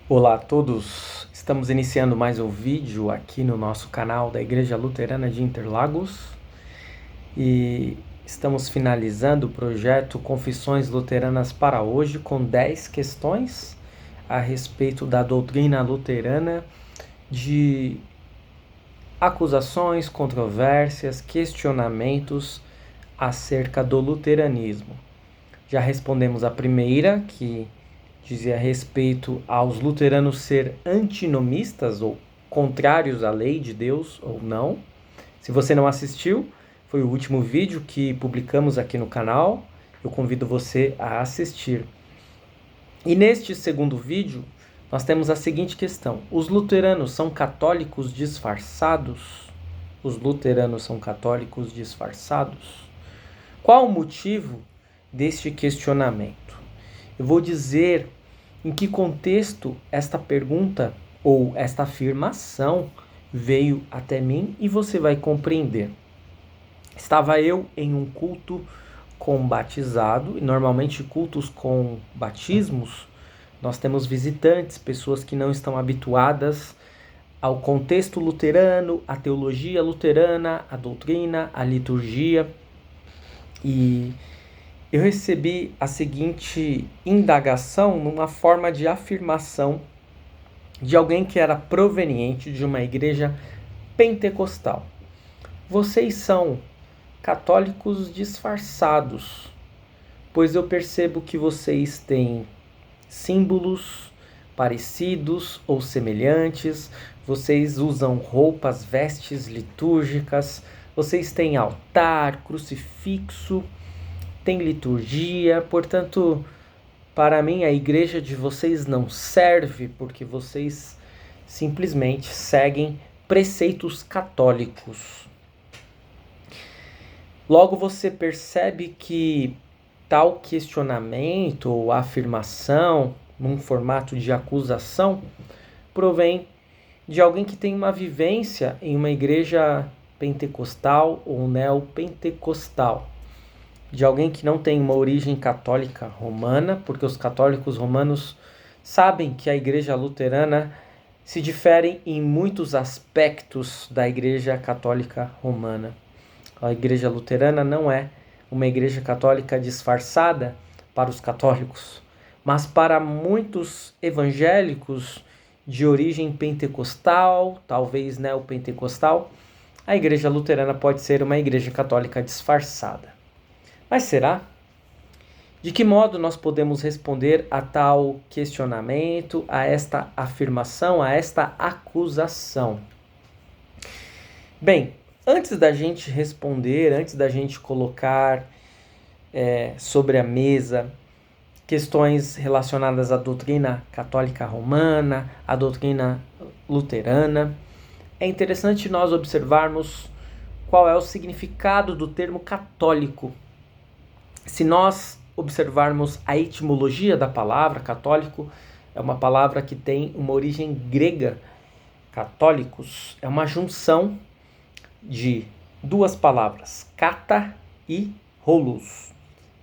Olá a todos, estamos iniciando mais um vídeo aqui no nosso canal da Igreja Luterana de Interlagos e estamos finalizando o projeto Confissões Luteranas para hoje com 10 questões a respeito da doutrina luterana, de acusações, controvérsias, questionamentos acerca do luteranismo. Já respondemos a primeira, que dizia respeito aos luteranos ser antinomistas ou contrários à lei de Deus ou não. Se você não assistiu, foi o último vídeo que publicamos aqui no canal. Eu convido você a assistir. E neste segundo vídeo, nós temos a seguinte questão: os luteranos são católicos disfarçados? Os luteranos são católicos disfarçados? Qual o motivo deste questionamento? Eu vou dizer em que contexto esta pergunta ou esta afirmação veio até mim e você vai compreender. Estava eu em um culto com batizado, e normalmente cultos com batismos, nós temos visitantes, pessoas que não estão habituadas ao contexto luterano, à teologia luterana, à doutrina, à liturgia. E eu recebi a seguinte indagação numa forma de afirmação de alguém que era proveniente de uma igreja pentecostal. Vocês são católicos disfarçados, pois eu percebo que vocês têm símbolos parecidos ou semelhantes, vocês usam roupas, vestes litúrgicas, vocês têm altar, crucifixo, tem liturgia, portanto, para mim a igreja de vocês não serve porque vocês simplesmente seguem preceitos católicos. Logo você percebe que tal questionamento ou afirmação, num formato de acusação, provém de alguém que tem uma vivência em uma igreja pentecostal ou neopentecostal, de alguém que não tem uma origem católica romana, porque os católicos romanos sabem que a igreja luterana se difere em muitos aspectos da igreja católica romana. A igreja luterana não é uma igreja católica disfarçada para os católicos, mas para muitos evangélicos de origem pentecostal, talvez neopentecostal, a igreja luterana pode ser uma igreja católica disfarçada. Mas será? De que modo nós podemos responder a tal questionamento, a esta afirmação, a esta acusação? Bem, antes da gente responder, antes da gente colocar sobre a mesa questões relacionadas à doutrina católica romana, à doutrina luterana, é interessante nós observarmos qual é o significado do termo católico. Se nós observarmos a etimologia da palavra católico, é uma palavra que tem uma origem grega. Católicos é uma junção de duas palavras, kata e holos.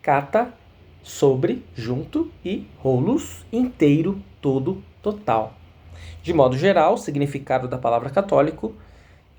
Kata, sobre, junto, e holos, inteiro, todo, total. De modo geral, o significado da palavra católico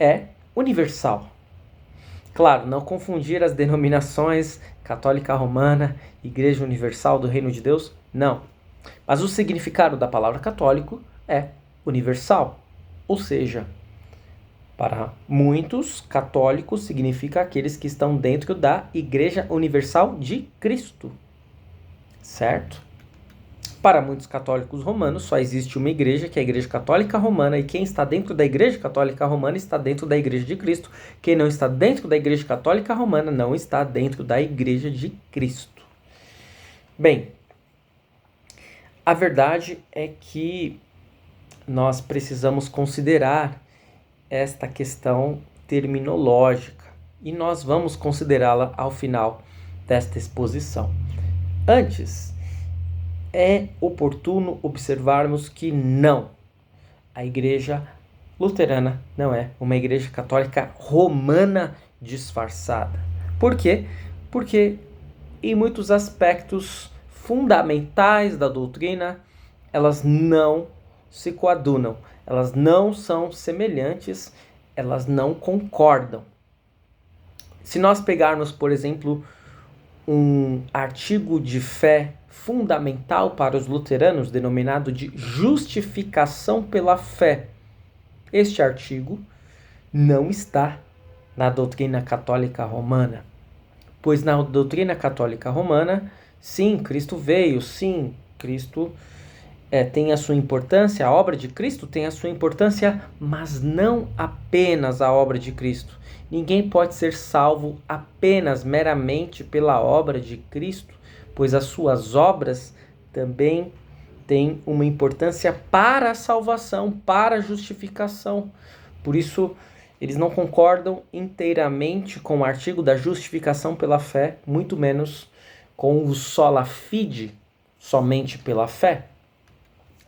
é universal. Claro, não confundir as denominações católica romana, Igreja Universal do Reino de Deus, não. Mas o significado da palavra católico é universal, ou seja, para muitos, católicos significa aqueles que estão dentro da Igreja Universal de Cristo, certo? Para muitos católicos romanos, só existe uma igreja, que é a Igreja Católica Romana, e quem está dentro da Igreja Católica Romana está dentro da Igreja de Cristo. Quem não está dentro da Igreja Católica Romana não está dentro da Igreja de Cristo. Bem, a verdade é que nós precisamos considerar esta questão terminológica e nós vamos considerá-la ao final desta exposição. Antes, é oportuno observarmos que não, a igreja luterana não é uma igreja católica romana disfarçada. Por quê? Porque em muitos aspectos fundamentais da doutrina, elas não se coadunam. Elas não são semelhantes, elas não concordam. Se nós pegarmos, por exemplo, um artigo de fé fundamental para os luteranos, denominado de justificação pela fé, este artigo não está na doutrina católica romana. Pois na doutrina católica romana, sim, Cristo veio, sim, Cristo tem a sua importância, a obra de Cristo tem a sua importância, mas não apenas a obra de Cristo. Ninguém pode ser salvo apenas, meramente pela obra de Cristo, pois as suas obras também têm uma importância para a salvação, para a justificação. Por isso, eles não concordam inteiramente com o artigo da justificação pela fé, muito menos com o sola fide, somente pela fé.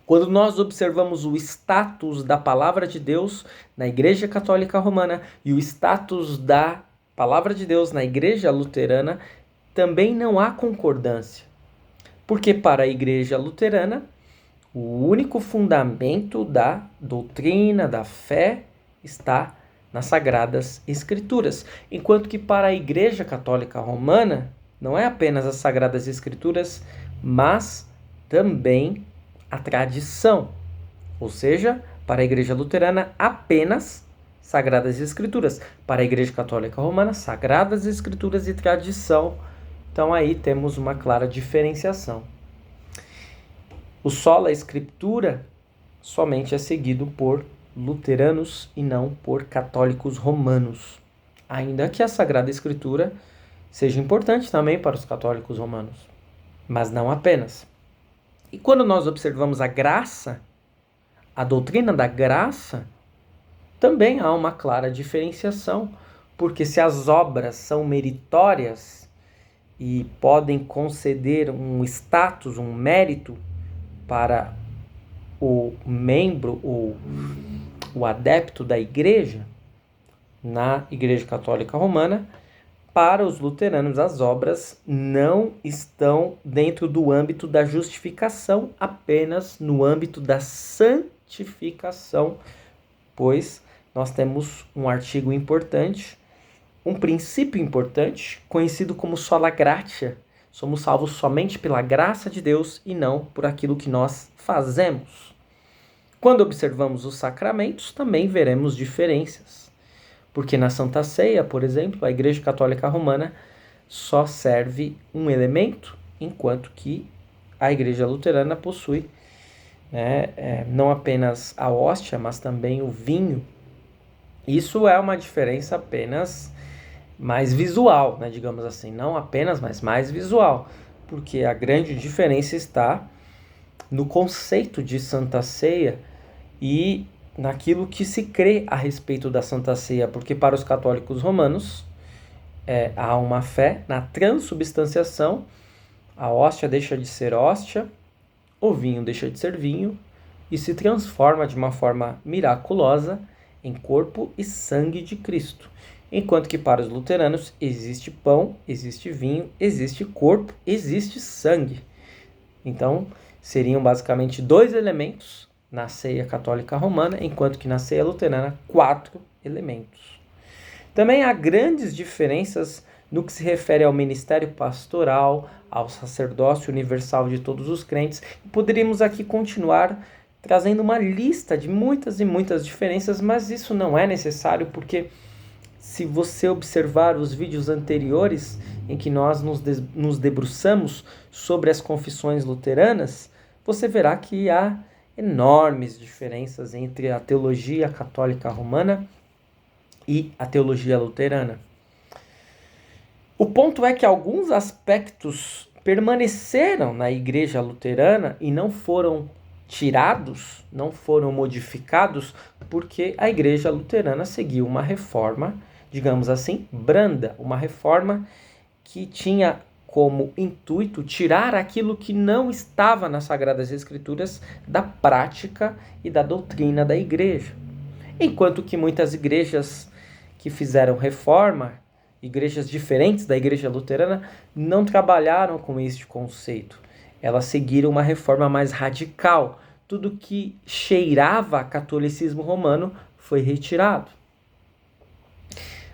Quando nós observamos o status da palavra de Deus na Igreja Católica Romana e o status da palavra de Deus na Igreja Luterana, também não há concordância. Porque para a Igreja Luterana, o único fundamento da doutrina, da fé, está nas Sagradas Escrituras. Enquanto que para a Igreja Católica Romana, não é apenas as Sagradas Escrituras, mas também a tradição, ou seja, para a Igreja Luterana apenas Sagradas Escrituras, para a Igreja Católica Romana Sagradas Escrituras e tradição. Então aí temos uma clara diferenciação. O sola Escritura somente é seguido por luteranos e não por católicos romanos, ainda que a Sagrada Escritura seja importante também para os católicos romanos, mas não apenas. E quando nós observamos a graça, a doutrina da graça, também há uma clara diferenciação, porque se as obras são meritórias e podem conceder um status, um mérito para o membro, o adepto da igreja, na Igreja Católica Romana, para os luteranos, as obras não estão dentro do âmbito da justificação, apenas no âmbito da santificação, pois nós temos um artigo importante, um princípio importante, conhecido como sola gratia. Somos salvos somente pela graça de Deus e não por aquilo que nós fazemos. Quando observamos os sacramentos, também veremos diferenças. Porque na Santa Ceia, por exemplo, a Igreja Católica Romana só serve um elemento, enquanto que a Igreja Luterana possui não apenas a hóstia, mas também o vinho. Isso é uma diferença apenas mais visual, digamos assim, não apenas, mas mais visual, porque a grande diferença está no conceito de Santa Ceia e naquilo que se crê a respeito da Santa Ceia, porque para os católicos romanos há uma fé na transubstanciação, a hóstia deixa de ser hóstia, o vinho deixa de ser vinho e se transforma de uma forma miraculosa em corpo e sangue de Cristo. Enquanto que para os luteranos existe pão, existe vinho, existe corpo, existe sangue. Então, seriam basicamente 2 elementos na ceia católica romana, enquanto que na ceia luterana, 4 elementos. Também há grandes diferenças no que se refere ao ministério pastoral, ao sacerdócio universal de todos os crentes. Poderíamos aqui continuar trazendo uma lista de muitas e muitas diferenças, mas isso não é necessário, porque se você observar os vídeos anteriores em que nós nos debruçamos sobre as confissões luteranas, você verá que há enormes diferenças entre a teologia católica romana e a teologia luterana. O ponto é que alguns aspectos permaneceram na Igreja Luterana e não foram tirados, não foram modificados, porque a Igreja Luterana seguiu uma reforma, digamos assim, branda, uma reforma que tinha como intuito tirar aquilo que não estava nas Sagradas Escrituras da prática e da doutrina da igreja. Enquanto que muitas igrejas que fizeram reforma, igrejas diferentes da igreja luterana, não trabalharam com este conceito. Elas seguiram uma reforma mais radical, tudo que cheirava a catolicismo romano foi retirado.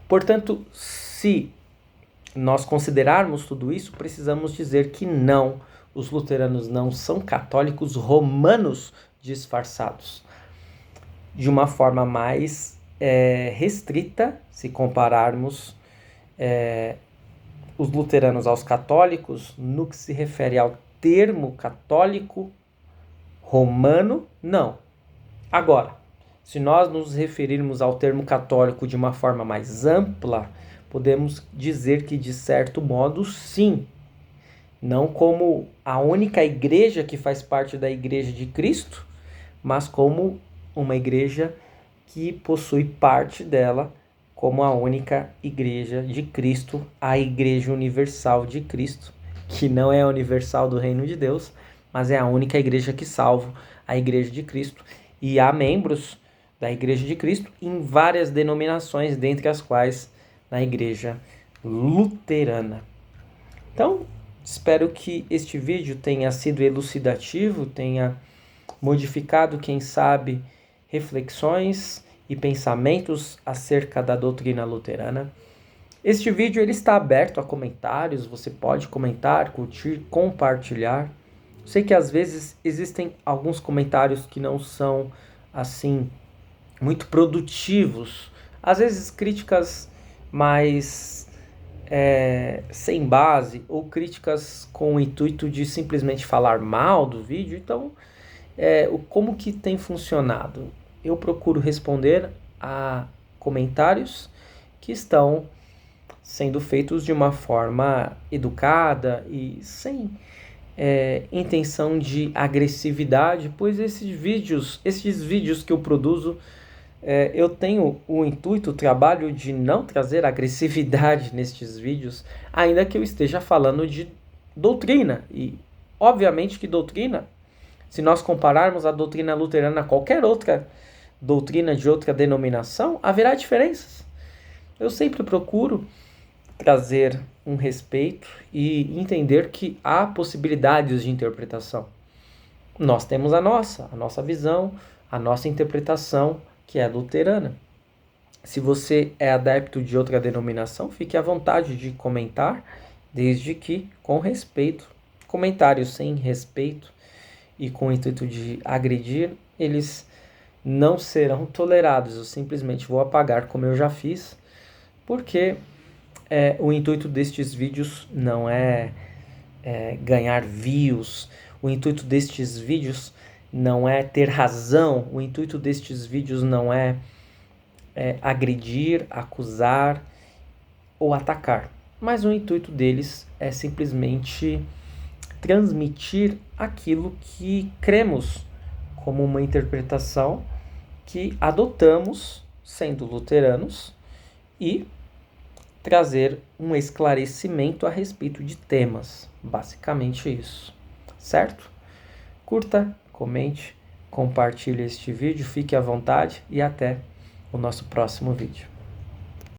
Portanto, se nós considerarmos tudo isso, precisamos dizer que não, os luteranos não são católicos romanos disfarçados. De uma forma mais restrita, se compararmos os luteranos aos católicos, no que se refere ao termo católico romano, não. Agora, se nós nos referirmos ao termo católico de uma forma mais ampla, podemos dizer que, de certo modo, sim. Não como a única igreja que faz parte da Igreja de Cristo, mas como uma igreja que possui parte dela como a única igreja de Cristo, a Igreja Universal de Cristo, que não é a universal do Reino de Deus, mas é a única igreja que salva, a Igreja de Cristo. E há membros da Igreja de Cristo em várias denominações, dentre as quais na Igreja Luterana. Então, espero que este vídeo tenha sido elucidativo, tenha modificado, quem sabe, reflexões e pensamentos acerca da doutrina luterana. Este vídeo ele está aberto a comentários, você pode comentar, curtir, compartilhar. Sei que às vezes existem alguns comentários que não são assim muito produtivos, às vezes críticas mais sem base ou críticas com o intuito de simplesmente falar mal do vídeo. Então, como que tem funcionado? Eu procuro responder a comentários que estão sendo feitos de uma forma educada e sem intenção de agressividade, pois esses vídeos que eu produzo, eu tenho o intuito, o trabalho de não trazer agressividade nestes vídeos, ainda que eu esteja falando de doutrina. E obviamente que doutrina, se nós compararmos a doutrina luterana a qualquer outra doutrina de outra denominação, haverá diferenças. Eu sempre procuro trazer um respeito e entender que há possibilidades de interpretação. Nós temos a nossa visão, a nossa interpretação, que é luterana. Se você é adepto de outra denominação, fique à vontade de comentar, desde que com respeito. Comentários sem respeito e com o intuito de agredir, eles não serão tolerados. Eu simplesmente vou apagar, como eu já fiz, porque o intuito destes vídeos não é ganhar views, o intuito destes vídeos não é ter razão, o intuito destes vídeos não é agredir, acusar ou atacar, mas o intuito deles é simplesmente transmitir aquilo que cremos como uma interpretação que adotamos sendo luteranos e trazer um esclarecimento a respeito de temas, basicamente isso, certo? Curta, comente, compartilhe este vídeo, fique à vontade e até o nosso próximo vídeo.